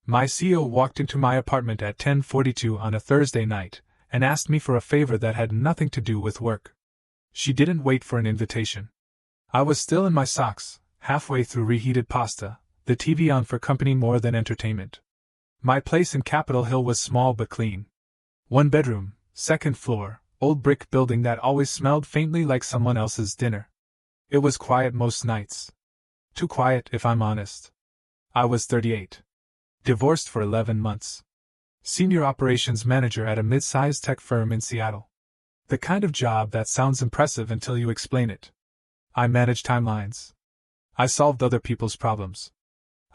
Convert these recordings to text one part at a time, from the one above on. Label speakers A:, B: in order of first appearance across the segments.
A: My CEO walked into my apartment at 10:42 on a Thursday night and asked me for a favor that had nothing to do with work. She didn't wait for an invitation. I was still in my socks, halfway through reheated pasta, the TV on for company more than entertainment. My place in Capitol Hill was small but clean. 1 bedroom, 2nd floor, old brick building that always smelled faintly like someone else's dinner. It was quiet most nights. Too quiet, if I'm honest. I was 38. Divorced for 11 months. Senior operations manager at a mid-sized tech firm in Seattle. The kind of job that sounds impressive until you explain it. I managed timelines. I solved other people's problems.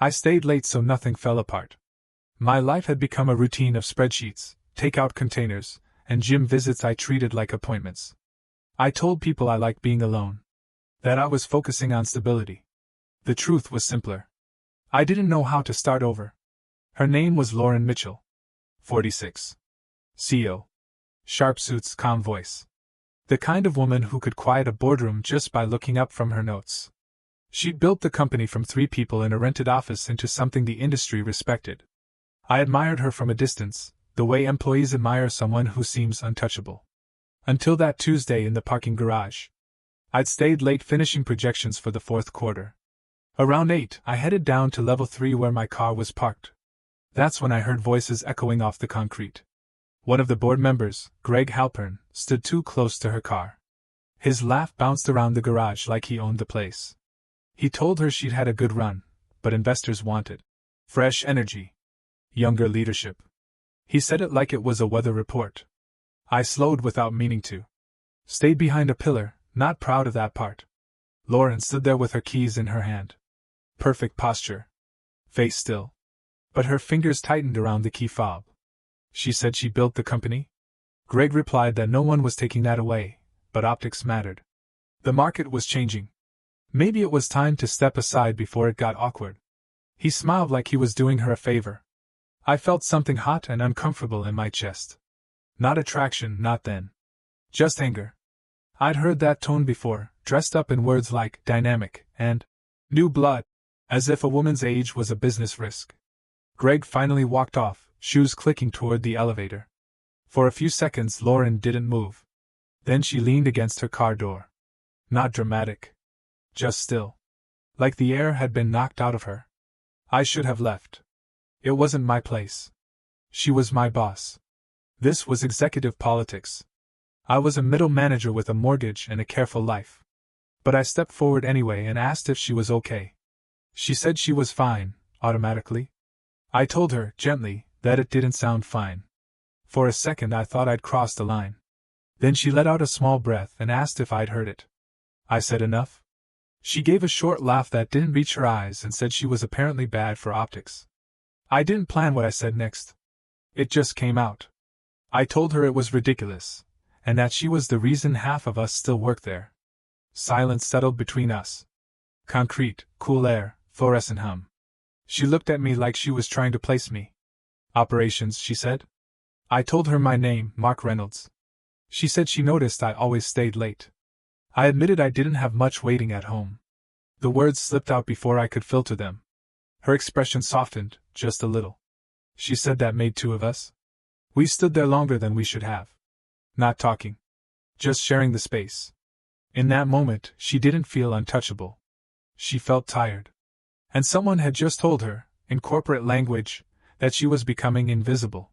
A: I stayed late so nothing fell apart. My life had become a routine of spreadsheets, takeout containers, and gym visits I treated like appointments. I told people I liked being alone. That I was focusing on stability. The truth was simpler. I didn't know how to start over. Her name was Lauren Mitchell. 46. CEO. Sharp suits, calm voice. The kind of woman who could quiet a boardroom just by looking up from her notes. She'd built the company from 3 people in a rented office into something the industry respected. I admired her from a distance, the way employees admire someone who seems untouchable. Until that Tuesday in the parking garage. I'd stayed late finishing projections for the 4th quarter. Around 8, I headed down to level 3 where my car was parked. That's when I heard voices echoing off the concrete. One of the board members, Greg Halpern, stood too close to her car. His laugh bounced around the garage like he owned the place. He told her she'd had a good run, but investors wanted fresh energy, younger leadership. He said it like it was a weather report. I slowed without meaning to. Stayed behind a pillar, not proud of that part. Lauren stood there with her keys in her hand. Perfect posture. Face still. But her fingers tightened around the key fob. She said she built the company? Greg replied that no one was taking that away, but optics mattered. The market was changing. Maybe it was time to step aside before it got awkward. He smiled like he was doing her a favor. I felt something hot and uncomfortable in my chest. Not attraction, not then. Just anger. I'd heard that tone before, dressed up in words like dynamic and new blood, as if a woman's age was a business risk. Greg finally walked off, shoes clicking toward the elevator. For a few seconds Lauren didn't move. Then she leaned against her car door. Not dramatic. Just still. Like the air had been knocked out of her. I should have left. It wasn't my place. She was my boss. This was executive politics. I was a middle manager with a mortgage and a careful life. But I stepped forward anyway and asked if she was okay. She said she was fine, automatically. I told her, gently, that it didn't sound fine. For a second I thought I'd crossed the line. Then she let out a small breath and asked if I'd heard it. I said enough. She gave a short laugh that didn't reach her eyes and said she was apparently bad for optics. I didn't plan what I said next. It just came out. I told her it was ridiculous, and that she was the reason half of us still work there. Silence settled between us. Concrete, cool air, fluorescent hum. She looked at me like she was trying to place me. Operations, she said. I told her my name, Mark Reynolds. She said she noticed I always stayed late. I admitted I didn't have much waiting at home. The words slipped out before I could filter them. Her expression softened, just a little. She said that made 2 of us. We stood there longer than we should have. Not talking. Just sharing the space. In that moment, she didn't feel untouchable. She felt tired. And someone had just told her, in corporate language, that she was becoming invisible.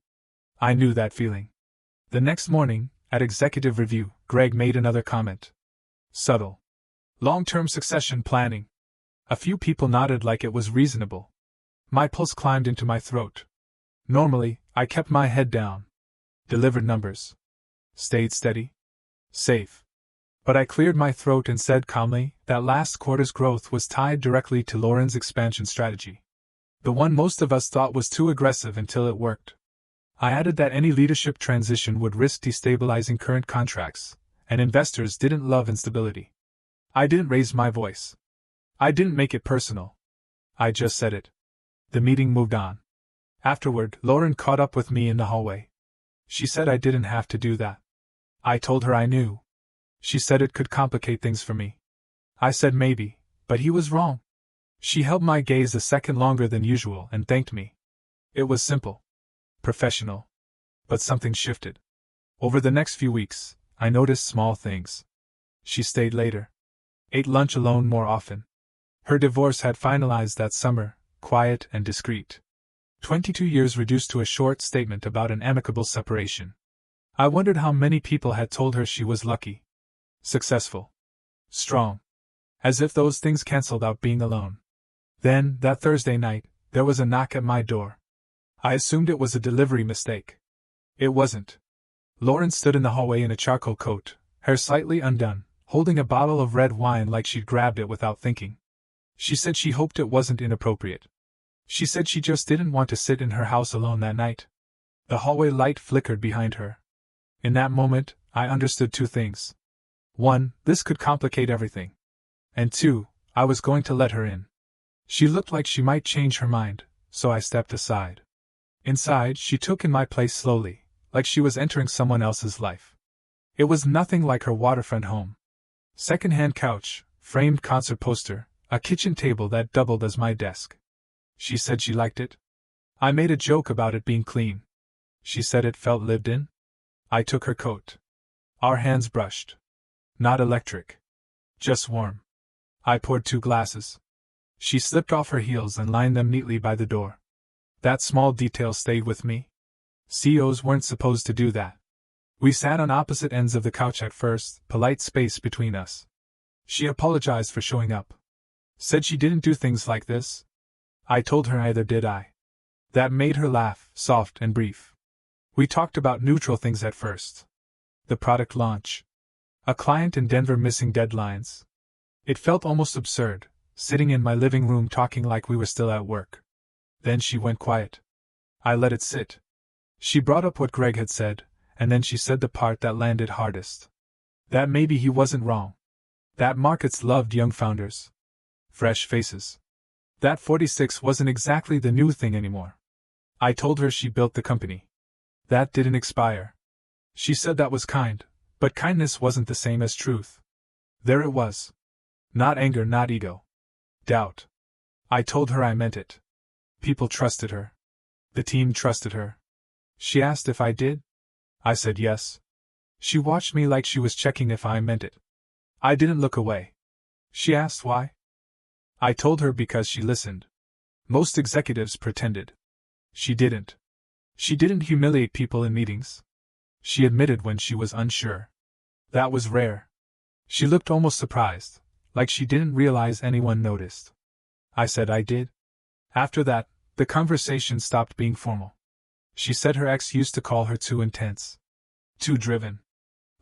A: I knew that feeling. The next morning, at executive review, Greg made another comment. Subtle. Long-term succession planning. A few people nodded like it was reasonable. My pulse climbed into my throat. Normally, I kept my head down. Delivered numbers. Stayed steady. Safe. But I cleared my throat and said calmly that last quarter's growth was tied directly to Lauren's expansion strategy. The one most of us thought was too aggressive until it worked. I added that any leadership transition would risk destabilizing current contracts, and investors didn't love instability. I didn't raise my voice. I didn't make it personal. I just said it. The meeting moved on. Afterward, Lauren caught up with me in the hallway. She said I didn't have to do that. I told her I knew. She said it could complicate things for me. I said maybe, but he was wrong. She held my gaze a second longer than usual and thanked me. It was simple. Professional. But something shifted. Over the next few weeks, I noticed small things. She stayed later. Ate lunch alone more often. Her divorce had finalized that summer, quiet and discreet. 22 years reduced to a short statement about an amicable separation. I wondered how many people had told her she was lucky. Successful. Strong. As if those things cancelled out being alone. Then, that Thursday night, there was a knock at my door. I assumed it was a delivery mistake. It wasn't. Lauren stood in the hallway in a charcoal coat, hair slightly undone, holding a bottle of red wine like she'd grabbed it without thinking. She said she hoped it wasn't inappropriate. She said she just didn't want to sit in her house alone that night. The hallway light flickered behind her. In that moment, I understood two things. 1, this could complicate everything. And 2, I was going to let her in. She looked like she might change her mind, so I stepped aside. Inside, she took in my place slowly, like she was entering someone else's life. It was nothing like her waterfront home. Second-hand couch, framed concert poster, a kitchen table that doubled as my desk. She said she liked it. I made a joke about it being clean. She said it felt lived in. I took her coat. Our hands brushed. Not electric. Just warm. I poured 2 glasses. She slipped off her heels and lined them neatly by the door. That small detail stayed with me. CEOs weren't supposed to do that. We sat on opposite ends of the couch at first, polite space between us. She apologized for showing up. Said she didn't do things like this. I told her neither did I. That made her laugh, soft and brief. We talked about neutral things at first. The product launch. A client in Denver missing deadlines. It felt almost absurd, sitting in my living room talking like we were still at work. Then she went quiet. I let it sit. She brought up what Greg had said, and then she said the part that landed hardest. That maybe he wasn't wrong. That markets loved young founders. Fresh faces. That 46 wasn't exactly the new thing anymore. I told her she built the company. That didn't expire. She said that was kind, but kindness wasn't the same as truth. There it was. Not anger, not ego. Doubt. I told her I meant it. People trusted her. The team trusted her. She asked if I did. I said yes. She watched me like she was checking if I meant it. I didn't look away. She asked why. I told her because she listened. Most executives pretended. She didn't. She didn't humiliate people in meetings. She admitted when she was unsure. That was rare. She looked almost surprised, like she didn't realize anyone noticed. I said I did. After that, the conversation stopped being formal. She said her ex used to call her too intense. Too driven.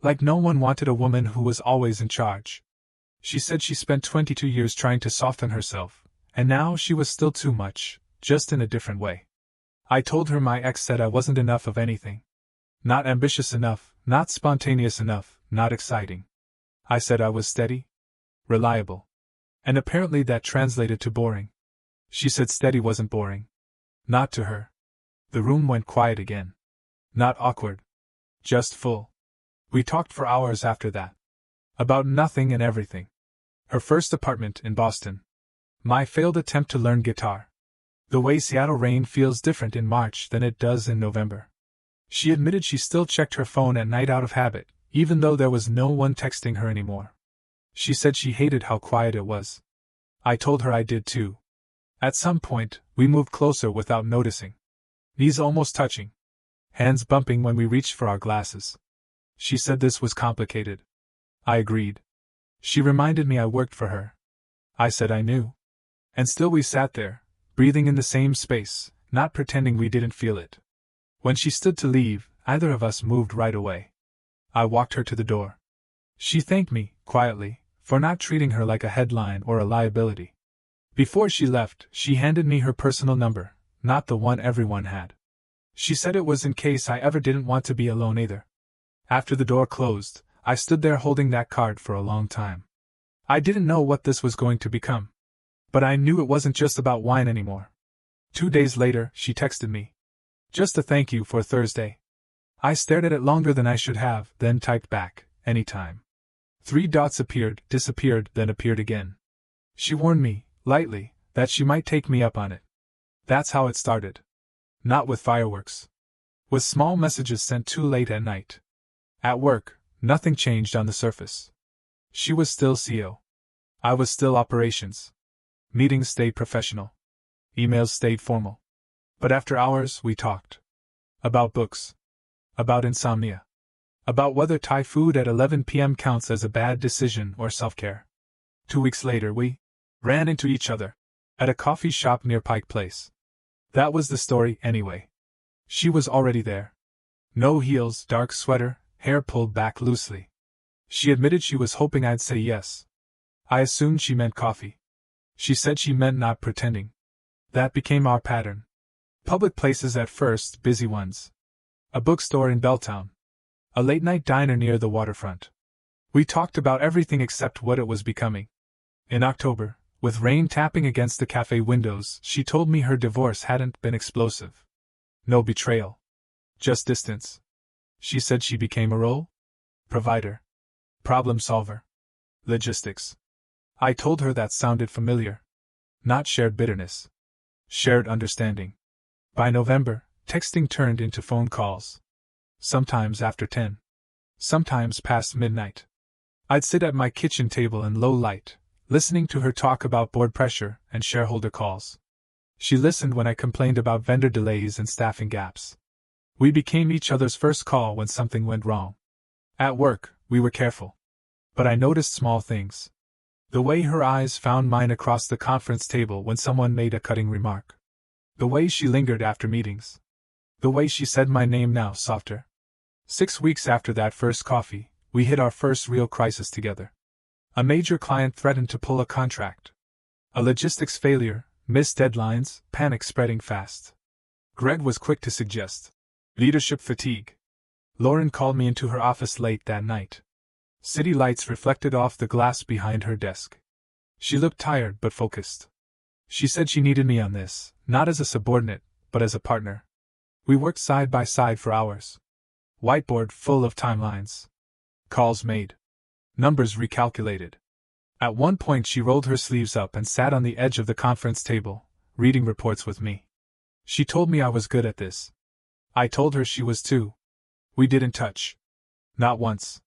A: Like no one wanted a woman who was always in charge. She said she spent 22 years trying to soften herself, and now she was still too much, just in a different way. I told her my ex said I wasn't enough of anything. Not ambitious enough, not spontaneous enough, not exciting. I said I was steady, reliable. And apparently that translated to boring. She said steady wasn't boring. Not to her. The room went quiet again. Not awkward. Just full. We talked for hours after that. About nothing and everything. Her first apartment in Boston. My failed attempt to learn guitar. The way Seattle rain feels different in March than it does in November. She admitted she still checked her phone at night out of habit, even though there was no one texting her anymore. She said she hated how quiet it was. I told her I did too. At some point, we moved closer without noticing. Knees almost touching. Hands bumping when we reached for our glasses. She said this was complicated. I agreed. She reminded me I worked for her. I said I knew. And still we sat there, breathing in the same space, not pretending we didn't feel it. When she stood to leave, either of us moved right away. I walked her to the door. She thanked me, quietly, for not treating her like a headline or a liability. Before she left, she handed me her personal number, not the one everyone had. She said it was in case I ever didn't want to be alone either. After the door closed, I stood there holding that card for a long time. I didn't know what this was going to become. But I knew it wasn't just about wine anymore. 2 days later, she texted me. Just a thank you for Thursday. I stared at it longer than I should have, then typed back, anytime. 3 dots appeared, disappeared, then appeared again. She warned me, lightly, that she might take me up on it. That's how it started. Not with fireworks. With small messages sent too late at night. At work, nothing changed on the surface. She was still CO. I was still operations. Meetings stayed professional. Emails stayed formal. But after hours, we talked. About books. About insomnia. About whether Thai food at 11 p.m. counts as a bad decision or self-care. 2 weeks later, we ran into each other at a coffee shop near Pike Place. That was the story, anyway. She was already there. No heels, dark sweater, hair pulled back loosely. She admitted she was hoping I'd say yes. I assumed she meant coffee. She said she meant not pretending. That became our pattern. Public places at first, busy ones. A bookstore in Belltown. A late-night diner near the waterfront. We talked about everything except what it was becoming. In October, with rain tapping against the cafe windows, she told me her divorce hadn't been explosive. No betrayal. Just distance. She said she became a role provider. Problem solver. Logistics. I told her that sounded familiar. Not shared bitterness. Shared understanding. By November, texting turned into phone calls. Sometimes after 10. Sometimes past midnight. I'd sit at my kitchen table in low light, listening to her talk about board pressure and shareholder calls. She listened when I complained about vendor delays and staffing gaps. We became each other's first call when something went wrong. At work, we were careful. But I noticed small things. The way her eyes found mine across the conference table when someone made a cutting remark. The way she lingered after meetings. The way she said my name now softer. 6 weeks after that first coffee, we hit our first real crisis together. A major client threatened to pull a contract. A logistics failure, missed deadlines, panic spreading fast. Greg was quick to suggest leadership fatigue. Lauren called me into her office late that night. City lights reflected off the glass behind her desk. She looked tired but focused. She said she needed me on this, not as a subordinate, but as a partner. We worked side by side for hours. Whiteboard full of timelines. Calls made. Numbers recalculated. At one point she rolled her sleeves up and sat on the edge of the conference table, reading reports with me. She told me I was good at this. I told her she was too. We didn't touch. Not once.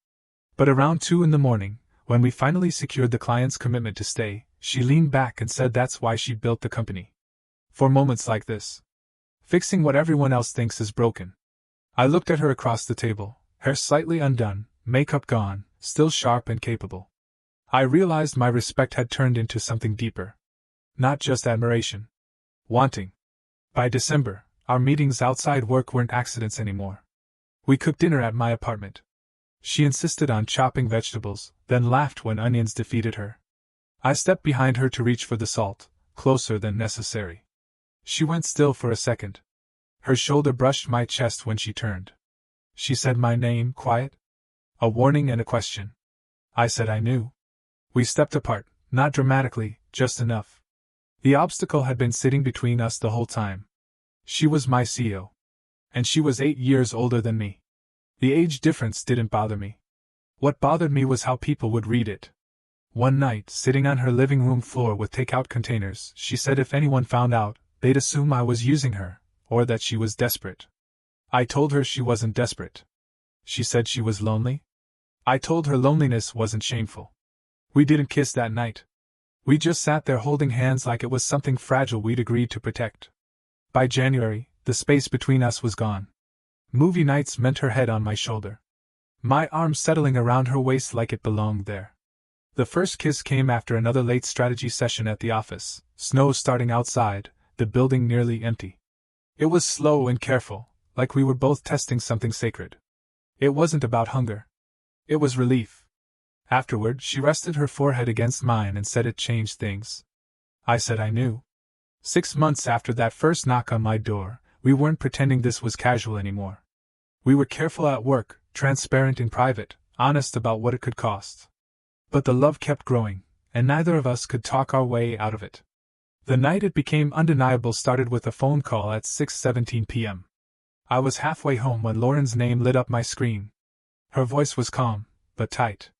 A: But around 2 in the morning, when we finally secured the client's commitment to stay, she leaned back and said that's why she built the company. For moments like this. Fixing what everyone else thinks is broken. I looked at her across the table, hair slightly undone, makeup gone, still sharp and capable. I realized my respect had turned into something deeper. Not just admiration. Wanting. By December, our meetings outside work weren't accidents anymore. We cooked dinner at my apartment. She insisted on chopping vegetables, then laughed when onions defeated her. I stepped behind her to reach for the salt, closer than necessary. She went still for a second. Her shoulder brushed my chest when she turned. She said my name, quiet. A warning and a question. I said I knew. We stepped apart, not dramatically, just enough. The obstacle had been sitting between us the whole time. She was my CEO. And she was 8 years older than me. The age difference didn't bother me. What bothered me was how people would read it. One night, sitting on her living room floor with takeout containers, she said if anyone found out, they'd assume I was using her, or that she was desperate. I told her she wasn't desperate. She said she was lonely. I told her loneliness wasn't shameful. We didn't kiss that night. We just sat there holding hands like it was something fragile we'd agreed to protect. By January, the space between us was gone. Movie nights meant her head on my shoulder. My arm settling around her waist like it belonged there. The first kiss came after another late strategy session at the office, snow starting outside, the building nearly empty. It was slow and careful, like we were both testing something sacred. It wasn't about hunger. It was relief. Afterward, she rested her forehead against mine and said it changed things. I said I knew. 6 months after that first knock on my door, we weren't pretending this was casual anymore. We were careful at work, transparent in private, honest about what it could cost. But the love kept growing, and neither of us could talk our way out of it. The night it became undeniable started with a phone call at 6:17 p.m. I was halfway home when Lauren's name lit up my screen. Her voice was calm, but tight.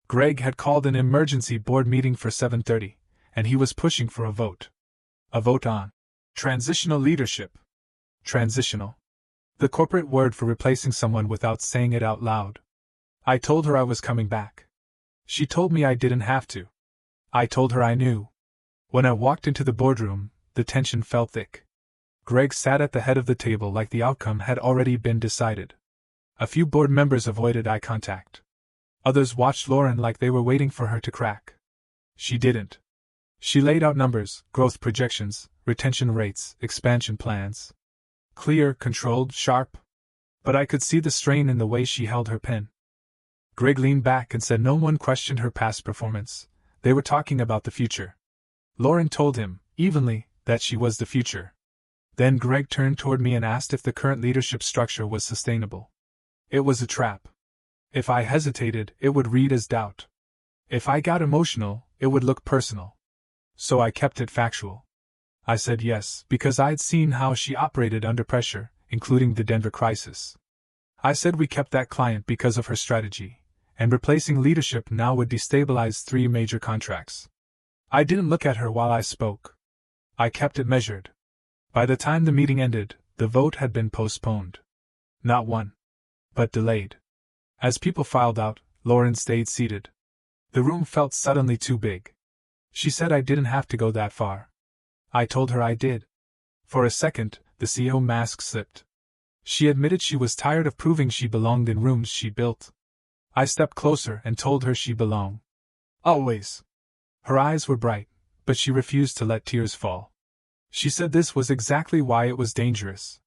A: Greg had called an emergency board meeting for 7:30, and he was pushing for a vote. A vote on transitional leadership. Transitional. The corporate word for replacing someone without saying it out loud. I told her I was coming back. She told me I didn't have to. I told her I knew. When I walked into the boardroom, the tension felt thick. Greg sat at the head of the table like the outcome had already been decided. A few board members avoided eye contact. Others watched Lauren like they were waiting for her to crack. She didn't. She laid out numbers, growth projections, retention rates, expansion plans. Clear, controlled, sharp. But I could see the strain in the way she held her pen. Greg leaned back and said no one questioned her past performance. They were talking about the future. Lauren told him, evenly, that she was the future. Then Greg turned toward me and asked if the current leadership structure was sustainable. It was a trap. If I hesitated, it would read as doubt. If I got emotional, it would look personal. So I kept it factual. I said yes, because I'd seen how she operated under pressure, including the Denver crisis. I said we kept that client because of her strategy, and replacing leadership now would destabilize 3 major contracts. I didn't look at her while I spoke. I kept it measured. By the time the meeting ended, the vote had been postponed. Not won, but delayed. As people filed out, Lauren stayed seated. The room felt suddenly too big. She said I didn't have to go that far. I told her I did. For a second, the CEO mask slipped. She admitted she was tired of proving she belonged in rooms she built. I stepped closer and told her she belonged. Always. Her eyes were bright, but she refused to let tears fall. She said this was exactly why it was dangerous.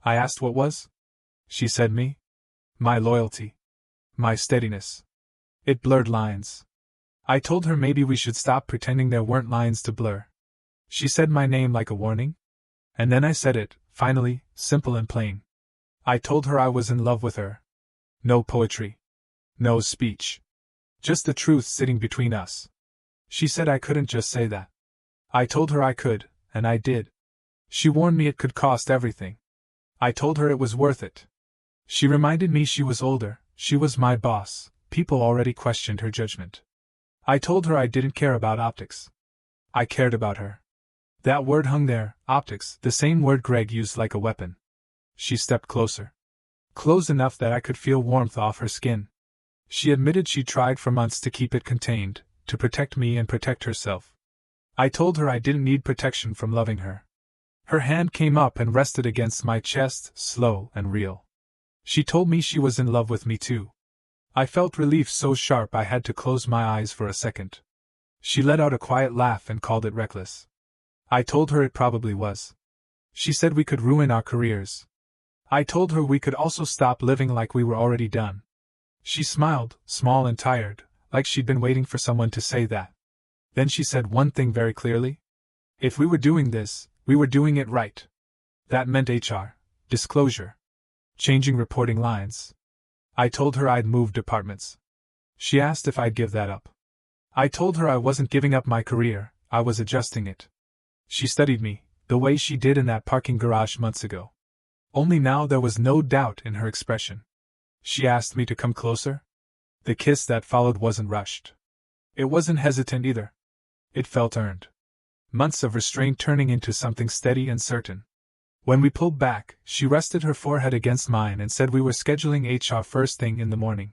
A: I asked what was? She said me. My loyalty. My steadiness. It blurred lines. I told her maybe we should stop pretending there weren't lines to blur. She said my name like a warning. And then I said it, finally, simple and plain. I told her I was in love with her. No poetry. No speech. Just the truth sitting between us. She said I couldn't just say that. I told her I could, and I did. She warned me it could cost everything. I told her it was worth it. She reminded me she was older, she was my boss, people already questioned her judgment. I told her I didn't care about optics. I cared about her. That word hung there, optics, the same word Greg used like a weapon. She stepped closer. Close enough that I could feel warmth off her skin. She admitted she tried for months to keep it contained, to protect me and protect herself. I told her I didn't need protection from loving her. Her hand came up and rested against my chest, slow and real. She told me she was in love with me too. I felt relief so sharp I had to close my eyes for a second. She let out a quiet laugh and called it reckless. I told her it probably was. She said we could ruin our careers. I told her we could also stop living like we were already done. She smiled, small and tired, like she'd been waiting for someone to say that. Then she said one thing very clearly. If we were doing this, we were doing it right. That meant HR, disclosure, changing reporting lines. I told her I'd moved departments. She asked if I'd give that up. I told her I wasn't giving up my career, I was adjusting it. She studied me, the way she did in that parking garage months ago. Only now there was no doubt in her expression. She asked me to come closer. The kiss that followed wasn't rushed. It wasn't hesitant either. It felt earned. Months of restraint turning into something steady and certain. When we pulled back, she rested her forehead against mine and said we were scheduling HR first thing in the morning.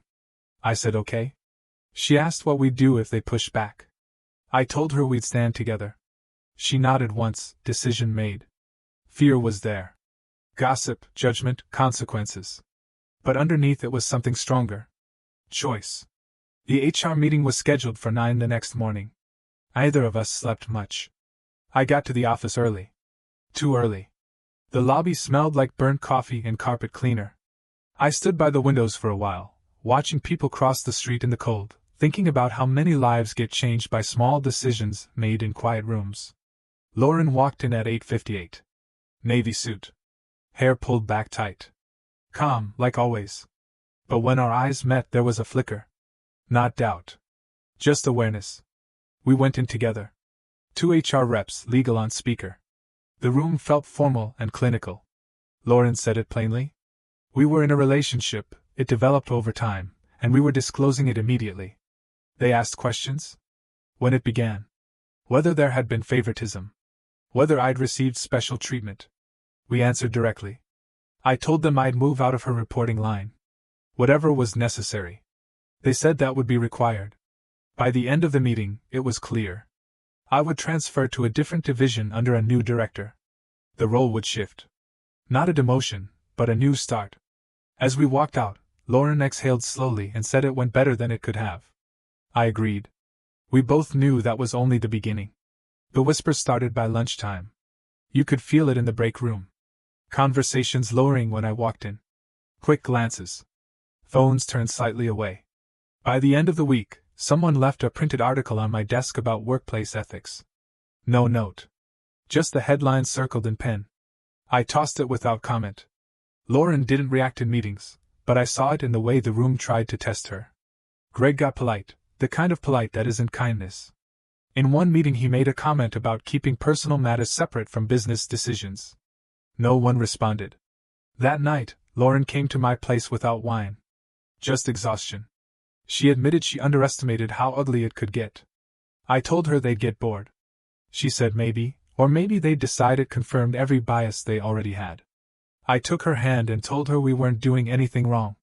A: I said okay. She asked what we'd do if they pushed back. I told her we'd stand together. She nodded once, decision made. Fear was there. Gossip, judgment, consequences. But underneath it was something stronger. Choice. The HR meeting was scheduled for 9 the next morning. Neither of us slept much. I got to the office early. Too early. The lobby smelled like burnt coffee and carpet cleaner. I stood by the windows for a while, watching people cross the street in the cold, thinking about how many lives get changed by small decisions made in quiet rooms. Lauren walked in at 8:58. Navy suit. Hair pulled back tight. Calm, like always. But when our eyes met there was a flicker. Not doubt. Just awareness. We went in together. 2 HR reps, legal on speaker. The room felt formal and clinical. Lauren said it plainly. We were in a relationship, it developed over time, and we were disclosing it immediately. They asked questions. When it began. Whether there had been favoritism. Whether I'd received special treatment. We answered directly. I told them I'd move out of her reporting line. Whatever was necessary. They said that would be required. By the end of the meeting, it was clear. I would transfer to a different division under a new director. The role would shift. Not a demotion, but a new start. As we walked out, Lauren exhaled slowly and said it went better than it could have. I agreed. We both knew that was only the beginning. The whispers started by lunchtime. You could feel it in the break room. Conversations lowering when I walked in. Quick glances. Phones turned slightly away. By the end of the week, someone left a printed article on my desk about workplace ethics. No note. Just the headline circled in pen. I tossed it without comment. Lauren didn't react in meetings, but I saw it in the way the room tried to test her. Greg got polite, the kind of polite that isn't kindness. In one meeting he made a comment about keeping personal matters separate from business decisions. No one responded. That night, Lauren came to my place without wine. Just exhaustion. She admitted she underestimated how ugly it could get. I told her they'd get bored. She said maybe, or maybe they'd decide it confirmed every bias they already had. I took her hand and told her we weren't doing anything wrong.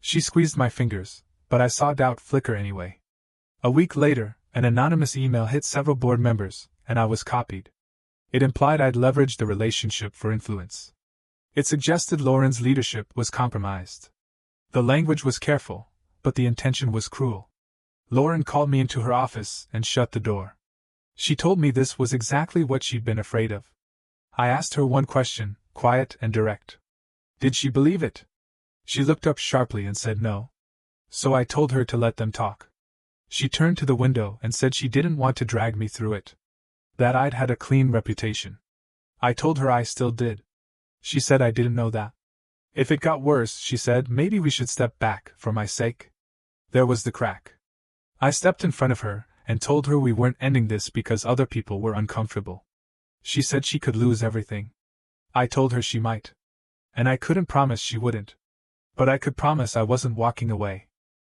A: She squeezed my fingers, but I saw doubt flicker anyway. A week later, an anonymous email hit several board members, and I was copied. It implied I'd leveraged the relationship for influence. It suggested Lauren's leadership was compromised. The language was careful, but the intention was cruel. Lauren called me into her office and shut the door. She told me this was exactly what she'd been afraid of. I asked her one question, quiet and direct. Did she believe it? She looked up sharply and said no. So I told her to let them talk. She turned to the window and said she didn't want to drag me through it. That I'd had a clean reputation. I told her I still did. She said I didn't know that. If it got worse, she said, maybe we should step back, for my sake. There was the crack. I stepped in front of her and told her we weren't ending this because other people were uncomfortable. She said she could lose everything. I told her she might. And I couldn't promise she wouldn't. But I could promise I wasn't walking away.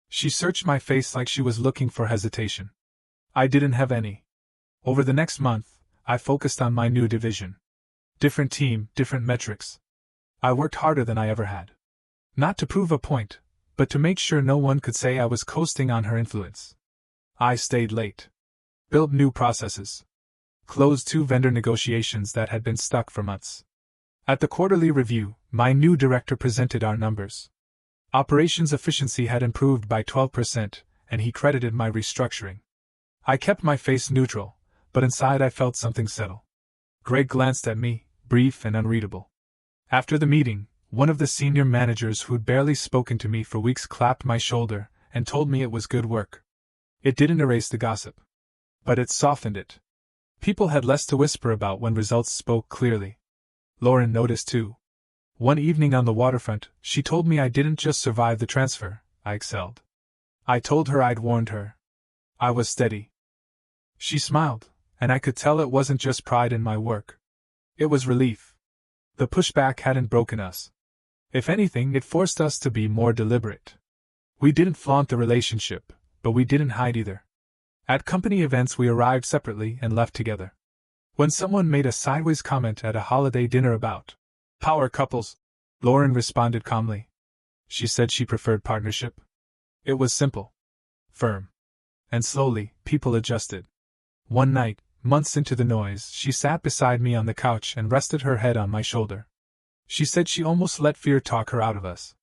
A: She searched my face like she was looking for hesitation. I didn't have any. Over the next month, I focused on my new division. Different team, different metrics. I worked harder than I ever had. Not to prove a point, but to make sure no one could say I was coasting on her influence. I stayed late. Built new processes. Closed 2 vendor negotiations that had been stuck for months. At the quarterly review, my new director presented our numbers. Operations efficiency had improved by 12%, and he credited my restructuring. I kept my face neutral, but inside I felt something settle. Greg glanced at me, brief and unreadable. After the meeting, one of the senior managers who'd barely spoken to me for weeks clapped my shoulder and told me it was good work. It didn't erase the gossip, but it softened it. People had less to whisper about when results spoke clearly. Lauren noticed too. One evening on the waterfront, she told me I didn't just survive the transfer, I excelled. I told her I'd warned her. I was steady. She smiled, and I could tell it wasn't just pride in my work. It was relief. The pushback hadn't broken us. If anything, it forced us to be more deliberate. We didn't flaunt the relationship, but we didn't hide either. At company events we arrived separately and left together. When someone made a sideways comment at a holiday dinner about power couples, Lauren responded calmly. She said she preferred partnership. It was simple. Firm. And slowly, people adjusted. One night, months into the noise, she sat beside me on the couch and rested her head on my shoulder. She said she almost let fear talk her out of us.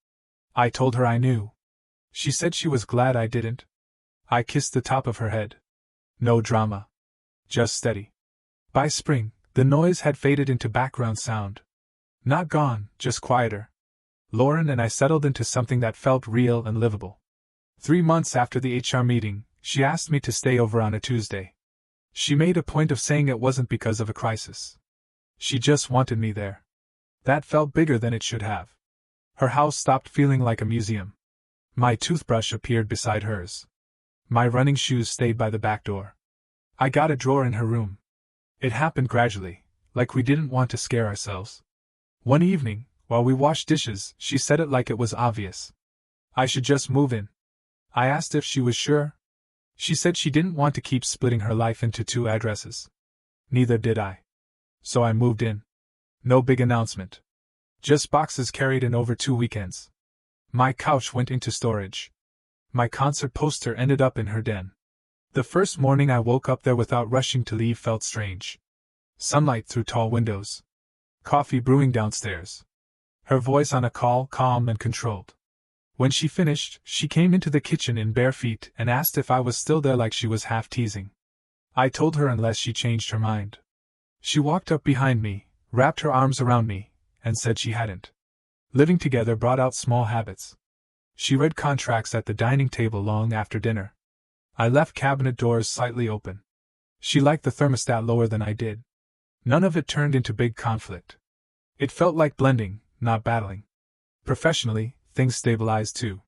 A: I told her I knew. She said she was glad I didn't. I kissed the top of her head. No drama. Just steady. By spring, the noise had faded into background sound. Not gone, just quieter. Lauren and I settled into something that felt real and livable. 3 months after the HR meeting, she asked me to stay over on a Tuesday. She made a point of saying it wasn't because of a crisis. She just wanted me there. That felt bigger than it should have. Her house stopped feeling like a museum. My toothbrush appeared beside hers. My running shoes stayed by the back door. I got a drawer in her room. It happened gradually, like we didn't want to scare ourselves. One evening, while we washed dishes, she said it like it was obvious. I should just move in. I asked if she was sure. She said she didn't want to keep splitting her life into 2 addresses. Neither did I. So I moved in. No big announcement. Just boxes carried in over 2 weekends. My couch went into storage. My concert poster ended up in her den. The first morning I woke up there without rushing to leave felt strange. Sunlight through tall windows. Coffee brewing downstairs. Her voice on a call, calm and controlled. When she finished, she came into the kitchen in bare feet and asked if I was still there, like she was half teasing. I told her unless she changed her mind. She walked up behind me, wrapped her arms around me, and said she hadn't. Living together brought out small habits. She read contracts at the dining table long after dinner. I left cabinet doors slightly open. She liked the thermostat lower than I did. None of it turned into big conflict. It felt like blending, not battling. Professionally, things stabilized too.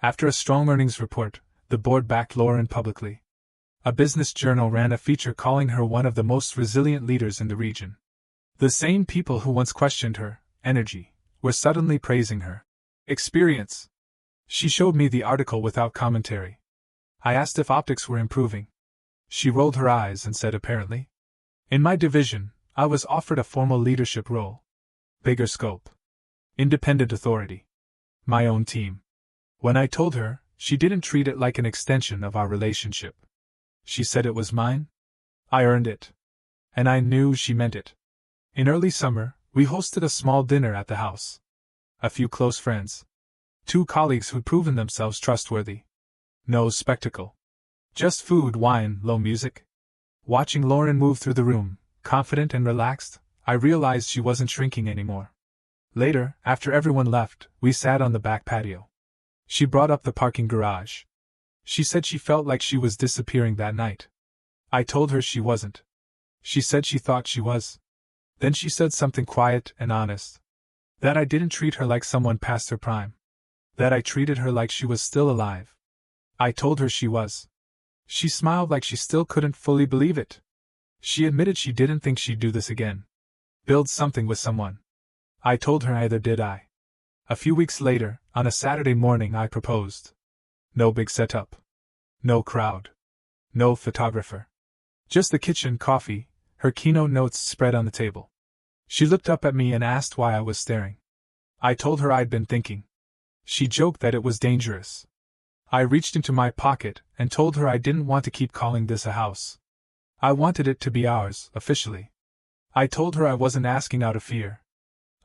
A: After a strong earnings report, the board backed Lauren publicly. A business journal ran a feature calling her one of the most resilient leaders in the region. The same people who once questioned her energy were suddenly praising her experience. She showed me the article without commentary. I asked if optics were improving. She rolled her eyes and said apparently. In my division, I was offered a formal leadership role. Bigger scope. Independent authority. My own team. When I told her, she didn't treat it like an extension of our relationship. She said it was mine. I earned it. And I knew she meant it. In early summer, we hosted a small dinner at the house. A few close friends. 2 colleagues who'd proven themselves trustworthy. No spectacle. Just food, wine, low music. Watching Lauren move through the room, confident and relaxed, I realized she wasn't shrinking anymore. Later, after everyone left, we sat on the back patio. She brought up the parking garage. She said she felt like she was disappearing that night. I told her she wasn't. She said she thought she was. Then she said something quiet and honest. That I didn't treat her like someone past her prime. That I treated her like she was still alive. I told her she was. She smiled like she still couldn't fully believe it. She admitted she didn't think she'd do this again. Build something with someone. I told her neither did I. A few weeks later, on a Saturday morning, I proposed. No big setup. No crowd. No photographer. Just the kitchen, coffee, her keynote notes spread on the table. She looked up at me and asked why I was staring. I told her I'd been thinking. She joked that it was dangerous. I reached into my pocket and told her I didn't want to keep calling this a house. I wanted it to be ours, officially. I told her I wasn't asking out of fear.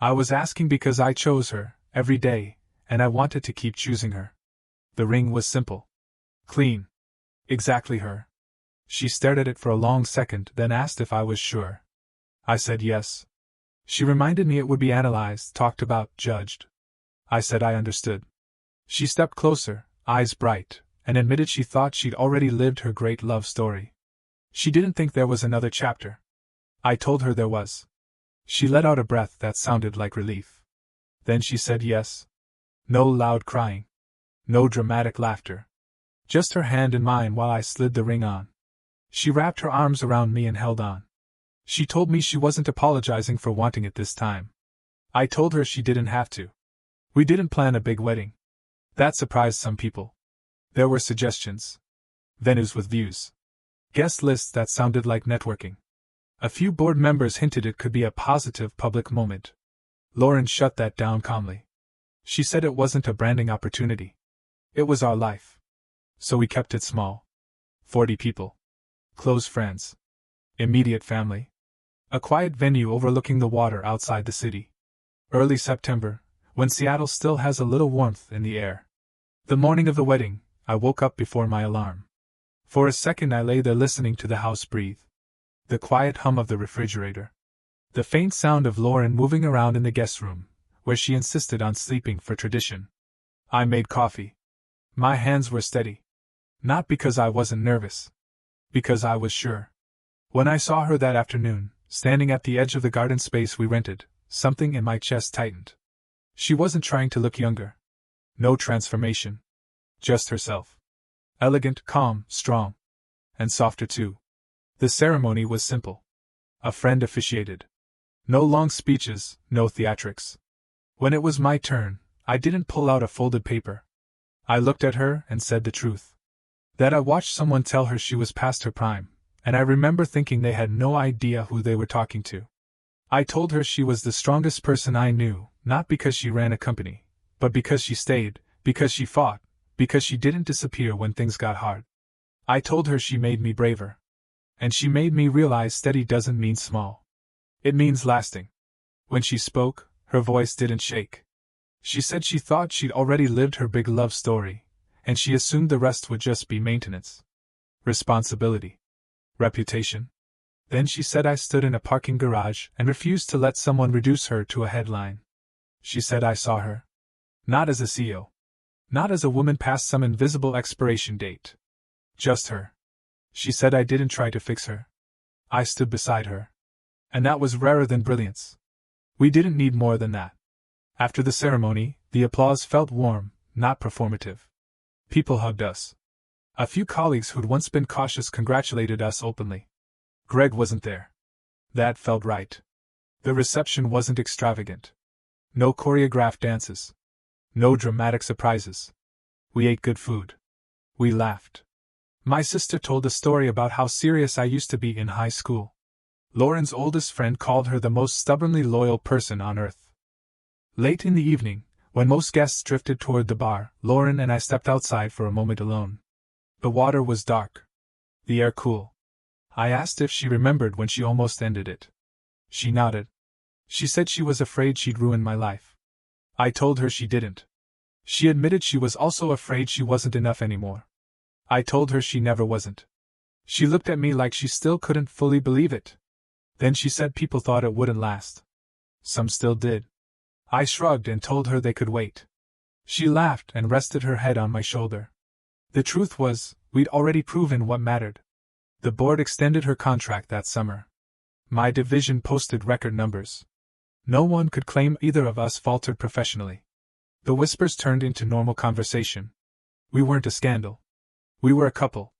A: I was asking because I chose her, every day, and I wanted to keep choosing her. The ring was simple. Clean. Exactly her. She stared at it for a long second, then asked if I was sure. I said yes. She reminded me it would be analyzed, talked about, judged. I said I understood. She stepped closer, eyes bright, and admitted she thought she'd already lived her great love story. She didn't think there was another chapter. I told her there was. She let out a breath that sounded like relief. Then she said yes. No loud crying. No dramatic laughter. Just her hand in mine while I slid the ring on. She wrapped her arms around me and held on. She told me she wasn't apologizing for wanting it this time. I told her she didn't have to. We didn't plan a big wedding. That surprised some people. There were suggestions. Venues with views. Guest lists that sounded like networking. A few board members hinted it could be a positive public moment. Lauren shut that down calmly. She said it wasn't a branding opportunity. It was our life. So we kept it small. 40 people. Close friends. Immediate family. A quiet venue overlooking the water outside the city. Early September, when Seattle still has a little warmth in the air. The morning of the wedding, I woke up before my alarm. For a second I lay there listening to the house breathe. The quiet hum of the refrigerator. The faint sound of Lauren moving around in the guest room, where she insisted on sleeping for tradition. I made coffee. My hands were steady. Not because I wasn't nervous. Because I was sure. When I saw her that afternoon, standing at the edge of the garden space we rented, something in my chest tightened. She wasn't trying to look younger. No transformation. Just herself. Elegant, calm, strong. And softer too. The ceremony was simple. A friend officiated. No long speeches, no theatrics. When it was my turn, I didn't pull out a folded paper. I looked at her and said the truth. That I watched someone tell her she was past her prime, and I remember thinking they had no idea who they were talking to. I told her she was the strongest person I knew, not because she ran a company, but because she stayed, because she fought, because she didn't disappear when things got hard. I told her she made me braver. And she made me realize steady doesn't mean small. It means lasting. When she spoke, her voice didn't shake. She said she thought she'd already lived her big love story, and she assumed the rest would just be maintenance. Responsibility. Reputation. Then she said I stood in a parking garage and refused to let someone reduce her to a headline. She said I saw her. Not as a CEO. Not as a woman past some invisible expiration date. Just her. She said I didn't try to fix her. I stood beside her. And that was rarer than brilliance. We didn't need more than that. After the ceremony, the applause felt warm, not performative. People hugged us. A few colleagues who'd once been cautious congratulated us openly. Greg wasn't there. That felt right. The reception wasn't extravagant. No choreographed dances. No dramatic surprises. We ate good food. We laughed. My sister told a story about how serious I used to be in high school. Lauren's oldest friend called her the most stubbornly loyal person on earth. Late in the evening, when most guests drifted toward the bar, Lauren and I stepped outside for a moment alone. The water was dark. The air cool. I asked if she remembered when she almost ended it. She nodded. She said she was afraid she'd ruin my life. I told her she didn't. She admitted she was also afraid she wasn't enough anymore. I told her she never wasn't. She looked at me like she still couldn't fully believe it. Then she said people thought it wouldn't last. Some still did. I shrugged and told her they could wait. She laughed and rested her head on my shoulder. The truth was, we'd already proven what mattered. The board extended her contract that summer. My division posted record numbers. No one could claim either of us faltered professionally. The whispers turned into normal conversation. We weren't a scandal. We were a couple.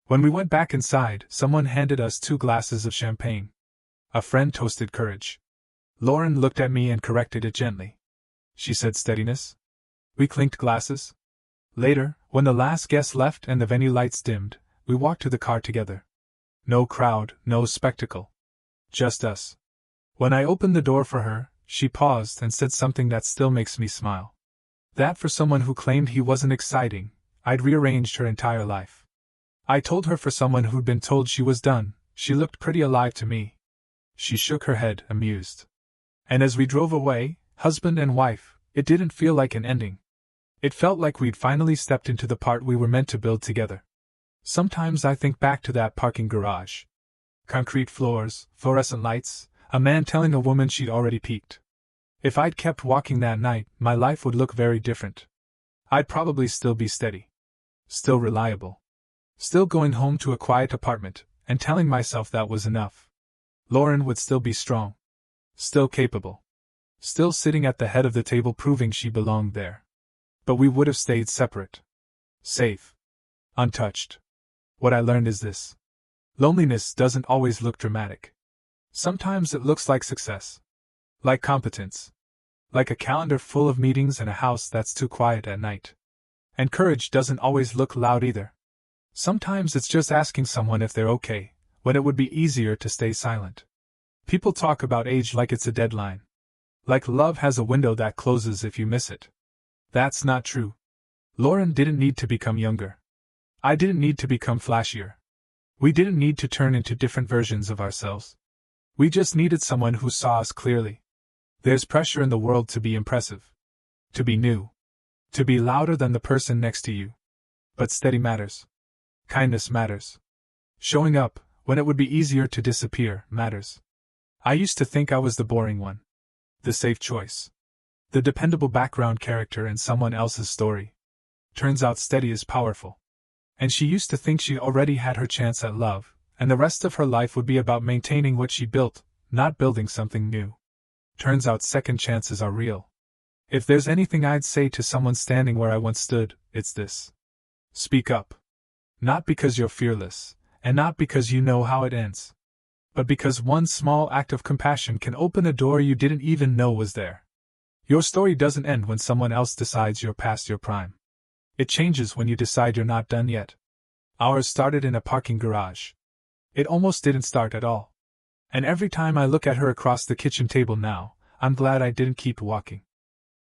A: When we went back inside, someone handed us 2 glasses of champagne. A friend toasted courage. Lauren looked at me and corrected it gently. She said steadiness. We clinked glasses. Later, when the last guest left and the venue lights dimmed, we walked to the car together. No crowd, no spectacle. Just us. When I opened the door for her, she paused and said something that still makes me smile. That for someone who claimed he wasn't exciting, I'd rearranged her entire life. I told her for someone who'd been told she was done, she looked pretty alive to me. She shook her head, amused. And as we drove away, husband and wife, it didn't feel like an ending. It felt like we'd finally stepped into the part we were meant to build together. Sometimes I think back to that parking garage. Concrete floors, fluorescent lights, a man telling a woman she'd already peaked. If I'd kept walking that night, my life would look very different. I'd probably still be steady. Still reliable. Still going home to a quiet apartment, and telling myself that was enough. Lauren would still be strong. Still capable. Still sitting at the head of the table proving she belonged there. But we would have stayed separate. Safe. Untouched. What I learned is this. Loneliness doesn't always look dramatic. Sometimes it looks like success. Like competence. Like a calendar full of meetings and a house that's too quiet at night. And courage doesn't always look loud either. Sometimes it's just asking someone if they're okay, when it would be easier to stay silent. People talk about age like it's a deadline. Like love has a window that closes if you miss it. That's not true. Lauren didn't need to become younger. I didn't need to become flashier. We didn't need to turn into different versions of ourselves. We just needed someone who saw us clearly. There's pressure in the world to be impressive. To be new. To be louder than the person next to you. But steady matters. Kindness matters. Showing up, when it would be easier to disappear, matters. I used to think I was the boring one. The safe choice. The dependable background character in someone else's story. Turns out steady is powerful. And she used to think she already had her chance at love, and the rest of her life would be about maintaining what she built, not building something new. Turns out second chances are real. If there's anything I'd say to someone standing where I once stood, it's this. Speak up. Not because you're fearless, and not because you know how it ends. But because one small act of compassion can open a door you didn't even know was there. Your story doesn't end when someone else decides you're past your prime. It changes when you decide you're not done yet. Ours started in a parking garage. It almost didn't start at all. And every time I look at her across the kitchen table now, I'm glad I didn't keep walking.